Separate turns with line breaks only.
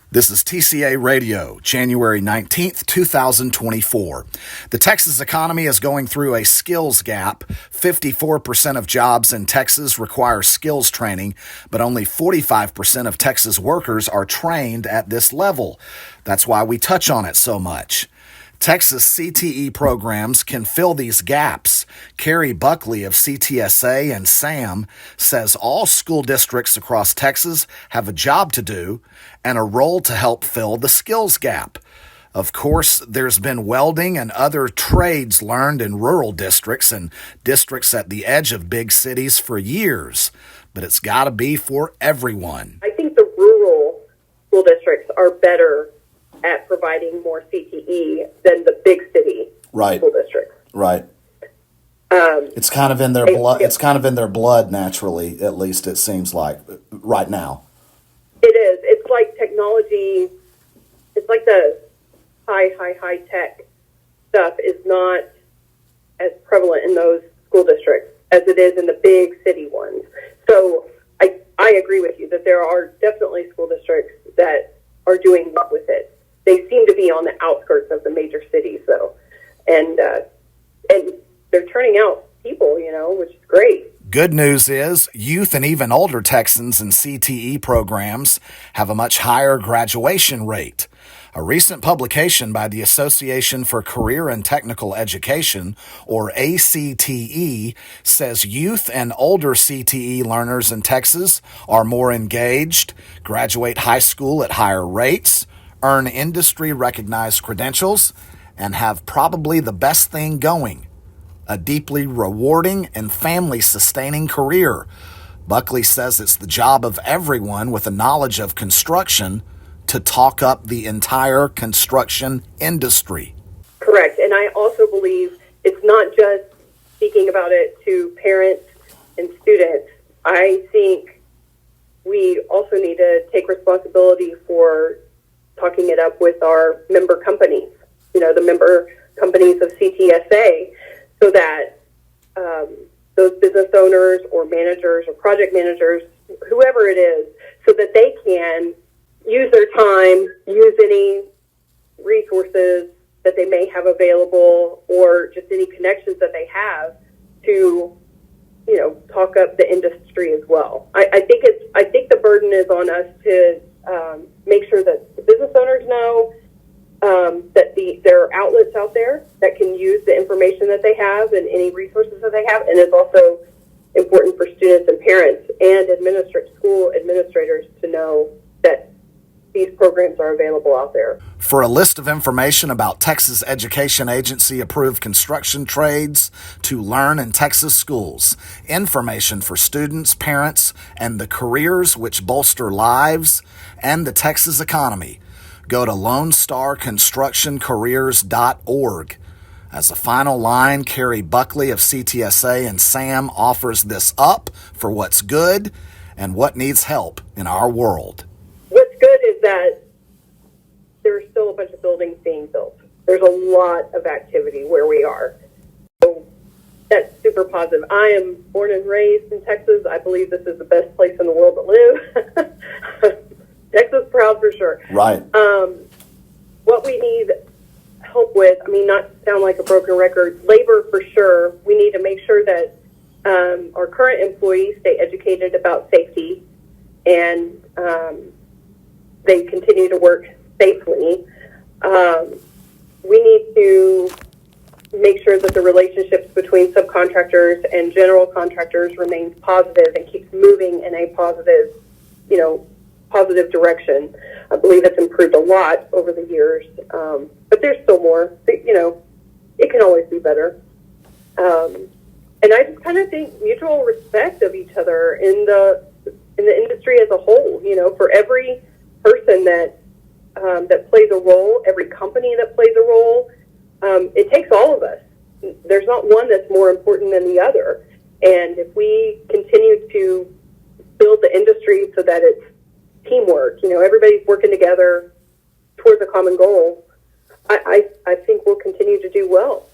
This is TCA Radio, January 19th, 2024. The Texas economy is going through a skills gap. 54% of jobs in Texas require skills training, but only 45% of Texas workers are trained at this level. That's why we touch on it so much. Texas CTE programs can fill these gaps. Carrie Buckley of CTSA and SAM says all school districts across Texas have a job to do and a role to help fill the skills gap. Of course, there's been welding and other trades learned in rural districts and districts at the edge of big cities for years, but it's got to be for everyone.
I think the rural school districts are better at providing more CTE than the big city school districts.
Right. It's kind of in their blood. It's kind of in their blood naturally. At least it seems like right now.
It is. It's like technology. It's like the high tech stuff is not as prevalent in those school districts as it is in the big city ones. So I agree with you that there are definitely school districts that are doing well with it. They seem to be on the outskirts of the major cities, though, and they're turning out people, which is great.
Good news is youth and even older Texans in CTE programs have a much higher graduation rate. A recent publication by the Association for Career and Technical Education, or ACTE, says youth and older CTE learners in Texas are more engaged, graduate high school at higher rates, earn industry-recognized credentials, and have probably the best thing going, a deeply rewarding and family-sustaining career. Buckley says it's the job of everyone with a knowledge of construction to talk up the entire construction industry.
Correct, and I also believe it's not just speaking about it to parents and students. I think we also need to take responsibility for talking it up with our member companies, the member companies of CTSA, so that those business owners or managers or project managers, whoever it is, so that they can use their time, use any resources that they may have available or just any connections that they have to, talk up the industry as well. I think the burden is on us to make sure that the business owners know that there are outlets out there that can use the information that they have and any resources that they have, and it's also important for students and parents and school administrators to know that these programs are available out there.
For a list of information about Texas Education Agency approved construction trades to learn in Texas schools, information for students, parents, and the careers which bolster lives and the Texas economy, go to LoneStarConstructionCareers.org. As a final line, Carrie Buckley of CTSA and SAM offers this up for what's good and what needs help in our world.
What's good is that there's still a bunch of buildings being built. There's a lot of activity where we are. So that's super positive. I am born and raised in Texas. I believe this is the best place in the world to live. Texas proud for sure.
Right.
What we need help with, not to sound like a broken record, labor for sure. We need to make sure that our current employees stay educated about safety and they continue to work safely. We need to make sure that the relationships between subcontractors and general contractors remains positive and keeps moving in a positive direction. I believe it's improved a lot over the years, but there's still more. It can always be better. And I just kind of think mutual respect of each other in the industry as a whole. For every person that plays a role, every company that plays a role, it takes all of us. There's not one that's more important than the other. And if we continue to build the industry so that it's teamwork, everybody's working together towards a common goal, I think we'll continue to do well.